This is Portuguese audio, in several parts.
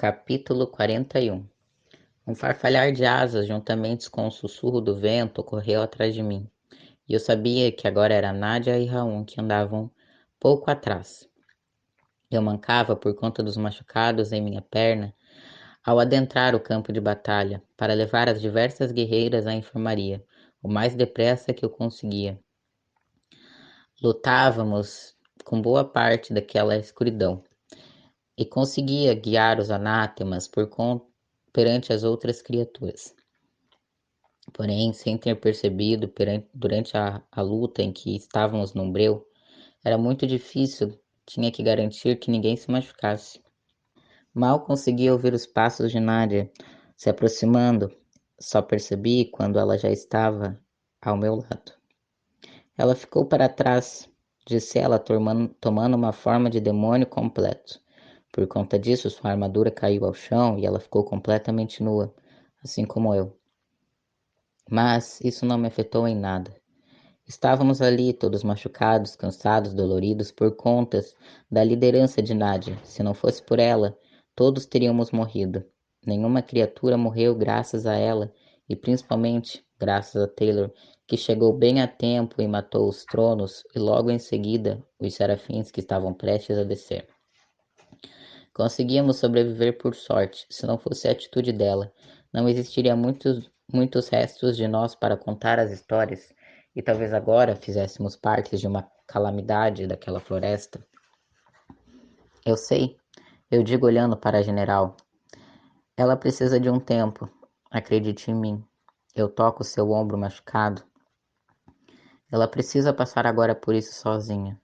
Capítulo 41. Um farfalhar de asas, juntamente com o sussurro do vento, correu atrás de mim, e eu sabia que agora era Nádia e Raul que andavam pouco atrás. Eu mancava por conta dos machucados em minha perna ao adentrar o campo de batalha para levar as diversas guerreiras à enfermaria, o mais depressa que eu conseguia. Lutávamos com boa parte daquela escuridão, e conseguia guiar os anátemas perante as outras criaturas. Porém, sem ter percebido durante a luta em que estávamos no breu, era muito difícil, tinha que garantir que ninguém se machucasse. Mal conseguia ouvir os passos de Nádia se aproximando, só percebi quando ela já estava ao meu lado. Ela ficou para trás, disse ela, tomando uma forma de demônio completo. Por conta disso, sua armadura caiu ao chão e ela ficou completamente nua, assim como eu. Mas isso não me afetou em nada. Estávamos ali, todos machucados, cansados, doloridos, por conta da liderança de Nadia. Se não fosse por ela, todos teríamos morrido. Nenhuma criatura morreu graças a ela, e principalmente graças a Taylor, que chegou bem a tempo e matou os tronos, e logo em seguida os serafins que estavam prestes a descer. Conseguíamos sobreviver por sorte. Se não fosse a atitude dela, não existiria muitos restos de nós para contar as histórias, e talvez agora fizéssemos parte de uma calamidade daquela floresta. Eu sei, eu digo olhando para a general. Ela precisa de um tempo. Acredite em mim. Eu toco seu ombro machucado. Ela precisa passar agora por isso sozinha.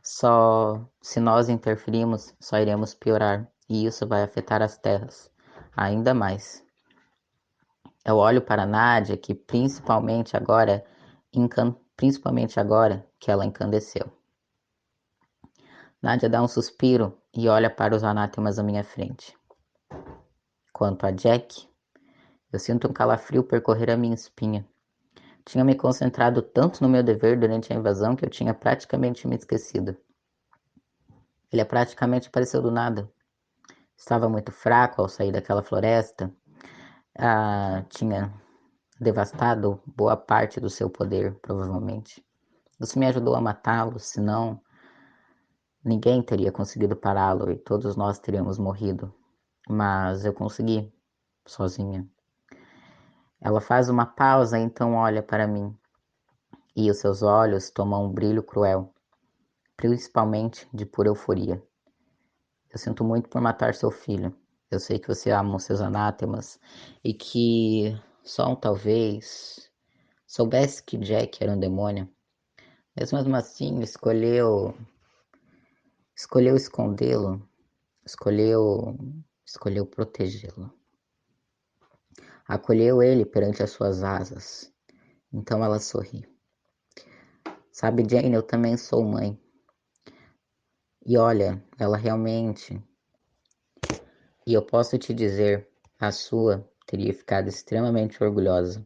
Só se nós interferirmos, só iremos piorar, e isso vai afetar as terras ainda mais. Eu olho para Nádia, que principalmente agora que ela encandeceu. Nádia dá um suspiro e olha para os anátemas à minha frente. Quanto a Jack, eu sinto um calafrio percorrer a minha espinha. Tinha me concentrado tanto no meu dever durante a invasão que eu tinha praticamente me esquecido. Ele praticamente apareceu do nada. Estava muito fraco ao sair daquela floresta. Tinha devastado boa parte do seu poder, provavelmente. Você me ajudou a matá-lo, senão ninguém teria conseguido pará-lo e todos nós teríamos morrido. Mas eu consegui, sozinha. Ela faz uma pausa e então olha para mim. E os seus olhos tomam um brilho cruel, principalmente de pura euforia. Eu sinto muito por matar seu filho. Eu sei que você ama os seus anátemas e que só talvez soubesse que Jack era um demônio. Mas mesmo assim, escolheu escondê-lo, escolheu protegê-lo. Acolheu ele perante as suas asas. Então ela sorri. Sabe, Jane, eu também sou mãe. E olha, ela realmente. E eu posso te dizer, a sua teria ficado extremamente orgulhosa,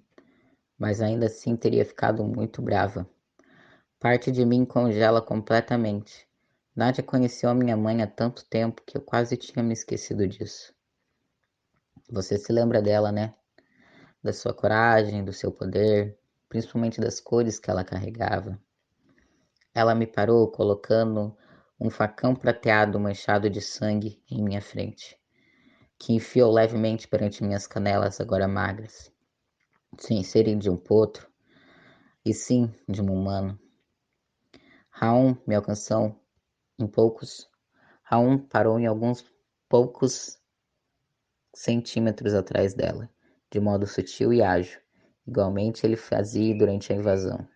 mas ainda assim teria ficado muito brava. Parte de mim congela completamente. Nádia conheceu a minha mãe há tanto tempo que eu quase tinha me esquecido disso. Você se lembra dela, né? Da sua coragem, do seu poder, principalmente das cores que ela carregava. Ela me parou colocando um facão prateado manchado de sangue em minha frente, que enfiou levemente perante minhas canelas agora magras, sem serem de um potro, e sim de um humano. Raum me alcançou em poucos. Raum parou em alguns poucos centímetros atrás dela, de modo sutil e ágil. Igualmente ele fazia durante a invasão.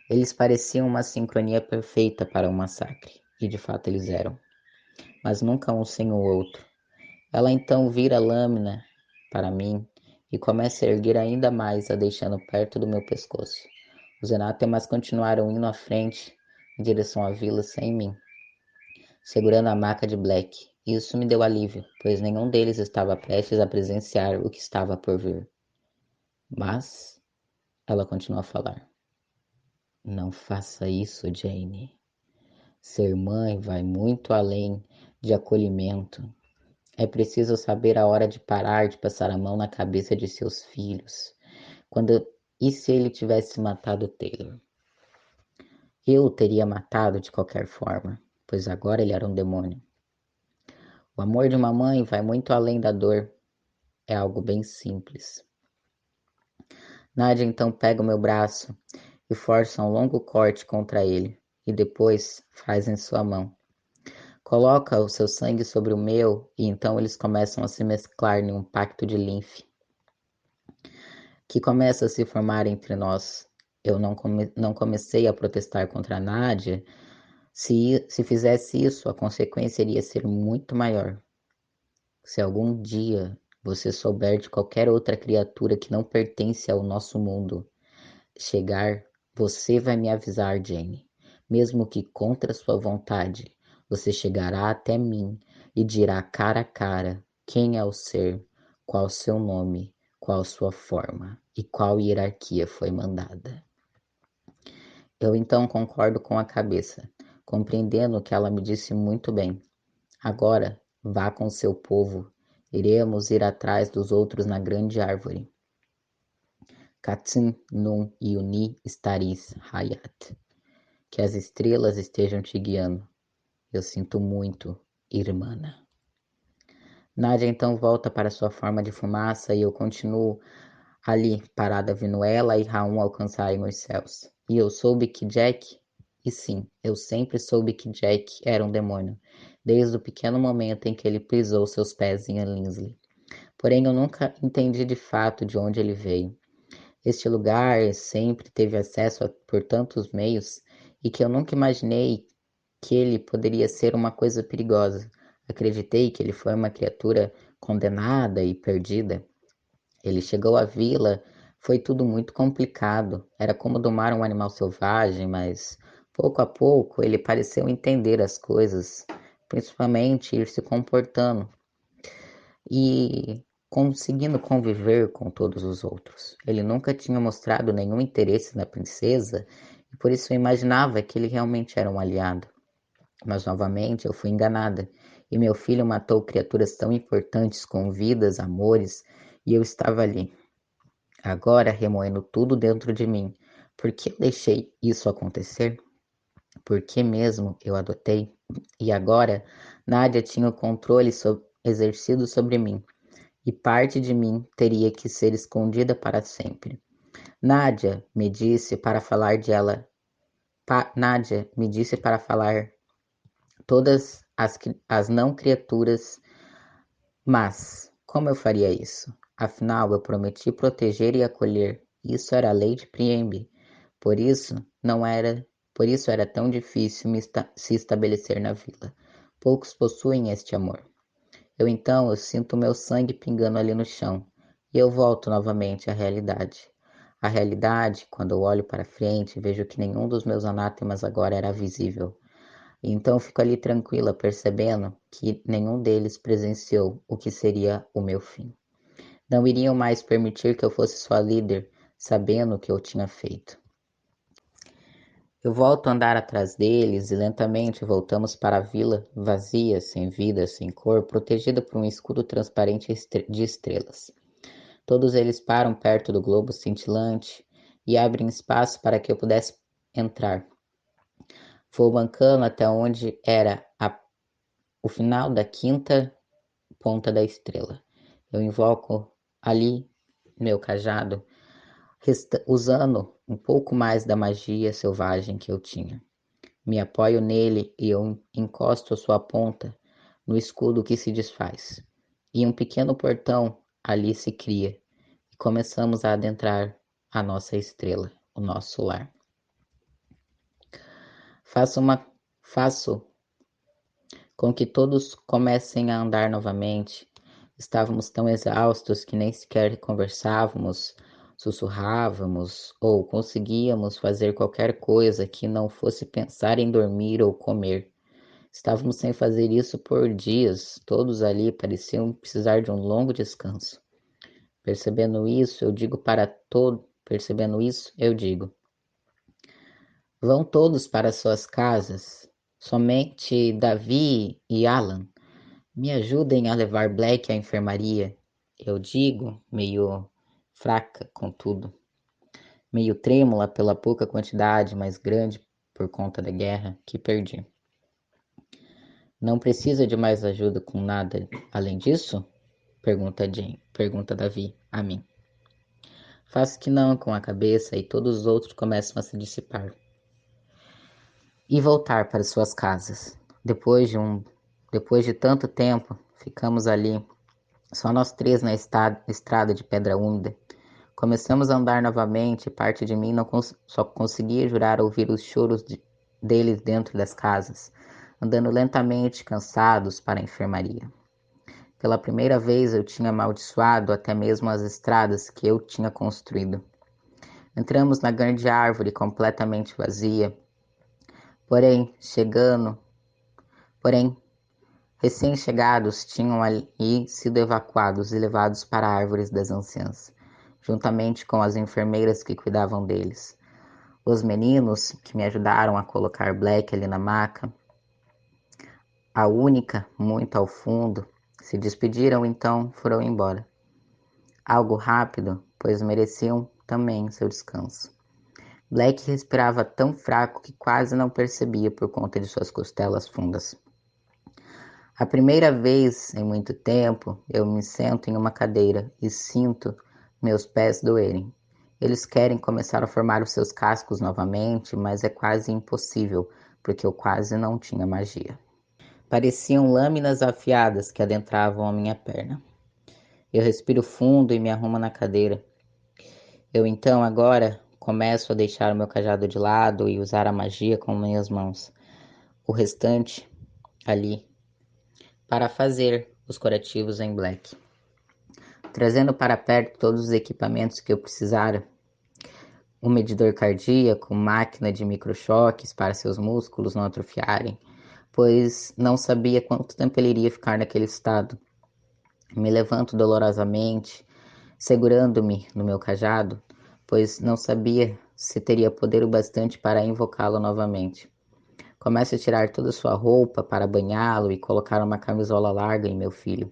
Eles pareciam uma sincronia perfeita para um massacre, e de fato eles eram, mas nunca um sem o outro. Ela então vira a lâmina para mim e começa a erguer ainda mais, a deixando perto do meu pescoço. Os anátemas continuaram indo à frente, em direção à vila sem mim, segurando a maca de Black. Isso me deu alívio, pois nenhum deles estava prestes a presenciar o que estava por vir. Mas ela continuou a falar. Não faça isso, Jane. Ser mãe vai muito além de acolhimento. É preciso saber a hora de parar de passar a mão na cabeça de seus filhos. Quando e se ele tivesse matado Taylor? Eu o teria matado de qualquer forma, pois agora ele era um demônio. O amor de uma mãe vai muito além da dor. É algo bem simples. Nadia então pega o meu braço e força um longo corte contra ele, e depois faz em sua mão. Coloca o seu sangue sobre o meu, e então eles começam a se mesclar em um pacto de linfe, que começa a se formar entre nós. Eu não comecei a protestar contra a Nádia. Se fizesse isso, a consequência iria ser muito maior. Se algum dia você souber de qualquer outra criatura que não pertence ao nosso mundo chegar, você vai me avisar, Jane. Mesmo que contra sua vontade, você chegará até mim e dirá cara a cara quem é o ser, qual seu nome, qual sua forma e qual hierarquia foi mandada. Eu então concordo com a cabeça, compreendendo que ela me disse muito bem. Agora, vá com seu povo. Iremos ir atrás dos outros na grande árvore. Katsin Nun Yuni Staris Hayat. Que as estrelas estejam te guiando. Eu sinto muito, irmã. Nádia então volta para sua forma de fumaça e eu continuo ali, parada vendo ela e Raum alcançarem os céus. E eu soube que Jack, e sim, eu sempre soube que Jack era um demônio, desde o pequeno momento em que ele pisou seus pés em Linsley. Porém, eu nunca entendi de fato de onde ele veio. Este lugar sempre teve acesso por tantos meios e que eu nunca imaginei que ele poderia ser uma coisa perigosa. Acreditei que ele foi uma criatura condenada e perdida. Ele chegou à vila, foi tudo muito complicado. Era como domar um animal selvagem, mas pouco a pouco ele pareceu entender as coisas, principalmente ir se comportando e conseguindo conviver com todos os outros. Ele nunca tinha mostrado nenhum interesse na princesa e por isso eu imaginava que ele realmente era um aliado. Mas novamente eu fui enganada e meu filho matou criaturas tão importantes com vidas, amores, e eu estava ali, agora remoendo tudo dentro de mim. Por que eu deixei isso acontecer? Por que mesmo eu adotei? E agora Nádia tinha o controle exercido sobre mim e parte de mim teria que ser escondida para sempre. Nádia me disse para falar de ela. Nádia me disse para falar todas as não criaturas, mas como eu faria isso? Afinal, eu prometi proteger e acolher. Isso era a lei de Priembe. Por isso não era, por isso era tão difícil se estabelecer na vila. Poucos possuem este amor. Eu sinto meu sangue pingando ali no chão e eu volto novamente à realidade. A realidade, quando eu olho para frente, vejo que nenhum dos meus anátemas agora era visível. E então fico ali tranquila, percebendo que nenhum deles presenciou o que seria o meu fim. Não iriam mais permitir que eu fosse sua líder, sabendo o que eu tinha feito. Eu volto a andar atrás deles e lentamente voltamos para a vila, vazia, sem vida, sem cor, protegida por um escudo transparente de estrelas. Todos eles param perto do globo cintilante e abrem espaço para que eu pudesse entrar. Vou bancando até onde era o final da quinta ponta da estrela. Eu invoco ali meu cajado, usando um pouco mais da magia selvagem que eu tinha. Me apoio nele e eu encosto a sua ponta no escudo que se desfaz. E um pequeno portão ali se cria e começamos a adentrar a nossa estrela, o nosso lar. Faço com que todos comecem a andar novamente. Estávamos tão exaustos que nem sequer conversávamos, sussurrávamos ou conseguíamos fazer qualquer coisa que não fosse pensar em dormir ou comer. Estávamos sem fazer isso por dias, todos ali pareciam precisar de um longo descanso. Percebendo isso, eu digo: vão todos para suas casas, somente Davi e Alan Me ajudem a levar Black à enfermaria, eu digo, meio fraca, contudo, meio trêmula pela pouca quantidade, mas grande por conta da guerra que perdi. Não precisa de mais ajuda com nada além disso? Pergunta Davi a mim. Faço que não com a cabeça e todos os outros começam a se dissipar. E voltar para suas casas. Depois de tanto tempo, ficamos ali, só nós três na estrada de pedra úmida. Começamos a andar novamente e parte de mim só conseguia jurar ouvir os choros deles dentro das casas, andando lentamente, cansados, para a enfermaria. Pela primeira vez eu tinha amaldiçoado até mesmo as estradas que eu tinha construído. Entramos na grande árvore completamente vazia, porém, porém, recém-chegados tinham ali sido evacuados e levados para árvores das anciãs, juntamente com as enfermeiras que cuidavam deles. Os meninos que me ajudaram a colocar Black ali na maca, a única muito ao fundo, se despediram então foram embora. Algo rápido, pois mereciam também seu descanso. Black respirava tão fraco que quase não percebia por conta de suas costelas fundas. A primeira vez em muito tempo, eu me sento em uma cadeira e sinto meus pés doerem. Eles querem começar a formar os seus cascos novamente, mas é quase impossível, porque eu quase não tinha magia. Pareciam lâminas afiadas que adentravam a minha perna. Eu respiro fundo e me arrumo na cadeira. Eu então agora começo a deixar o meu cajado de lado e usar a magia com minhas mãos. O restante ali para fazer os curativos em Black. Trazendo para perto todos os equipamentos que eu precisara, um medidor cardíaco, máquina de microchoques para seus músculos não atrofiarem, pois não sabia quanto tempo ele iria ficar naquele estado. Me levanto dolorosamente, segurando-me no meu cajado, pois não sabia se teria poder o bastante para invocá-lo novamente. Começo a tirar toda sua roupa para banhá-lo e colocar uma camisola larga em meu filho.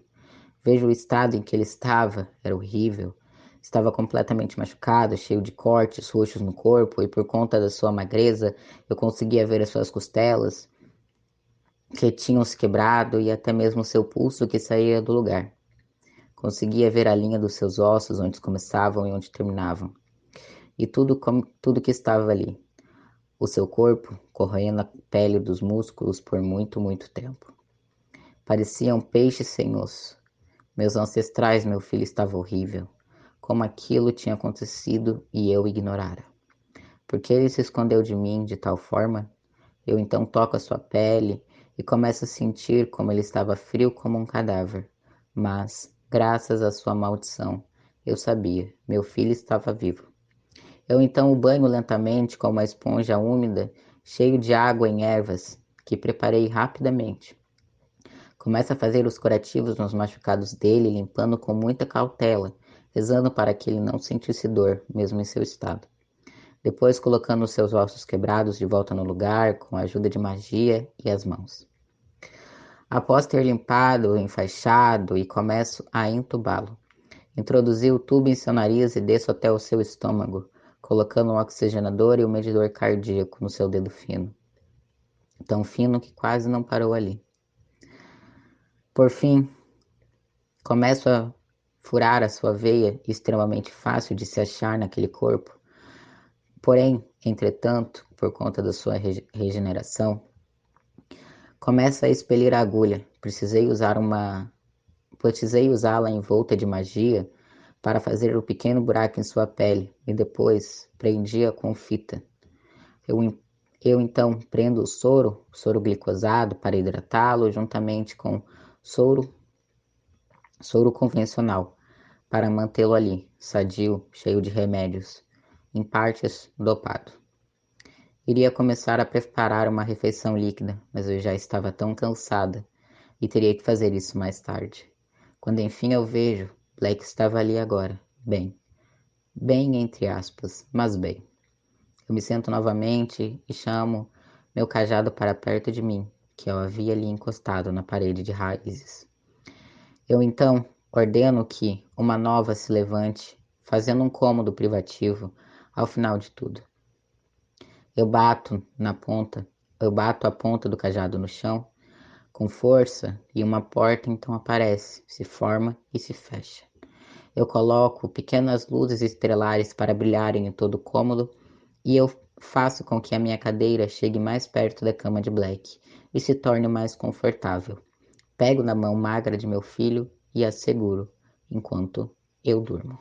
Vejo o estado em que ele estava, era horrível. Estava completamente machucado, cheio de cortes roxos no corpo, e por conta da sua magreza, eu conseguia ver as suas costelas, que tinham se quebrado, e até mesmo seu pulso que saía do lugar. Conseguia ver a linha dos seus ossos, onde começavam e onde terminavam. E tudo que estava ali. O seu corpo corroendo a pele dos músculos por muito, muito tempo. Parecia um peixe sem osso. Meus ancestrais, meu filho estava horrível. Como aquilo tinha acontecido e eu ignorara. Porque ele se escondeu de mim de tal forma? Eu então toco a sua pele e começo a sentir como ele estava frio como um cadáver. Mas, graças à sua maldição, eu sabia, meu filho estava vivo. Eu então o banho lentamente com uma esponja úmida, cheio de água em ervas, que preparei rapidamente. Começo a fazer os curativos nos machucados dele, limpando com muita cautela, rezando para que ele não sentisse dor, mesmo em seu estado. Depois colocando os seus ossos quebrados de volta no lugar, com a ajuda de magia e as mãos. Após ter limpado, enfaixado e começo a entubá-lo. Introduzi o tubo em seu nariz e desço até o seu estômago, colocando um oxigenador e um medidor cardíaco no seu dedo fino. Tão fino que quase não parou ali. Por fim, começo a furar a sua veia, extremamente fácil de se achar naquele corpo. Porém, entretanto, por conta da sua regeneração, começa a expelir a agulha. Precisei usá-la envolta de magia para fazer o pequeno buraco em sua pele e depois prendi-a com fita. Eu, eu então prendo o soro glicosado para hidratá-lo juntamente com soro, soro convencional para mantê-lo ali, sadio, cheio de remédios, em partes dopado. Iria começar a preparar uma refeição líquida, mas eu já estava tão cansada e teria que fazer isso mais tarde. Quando enfim eu vejo, Black estava ali agora, bem entre aspas, mas bem. Eu me sento novamente e chamo meu cajado para perto de mim, que eu havia ali encostado na parede de raízes. Eu então ordeno que uma nova se levante, fazendo um cômodo privativo ao final de tudo. Eu bato na ponta, eu bato a ponta do cajado no chão com força e uma porta então aparece, se forma e se fecha. Eu coloco pequenas luzes estrelares para brilharem em todo o cômodo e eu faço com que a minha cadeira chegue mais perto da cama de Black e se torne mais confortável. Pego na mão magra de meu filho e a seguro enquanto eu durmo.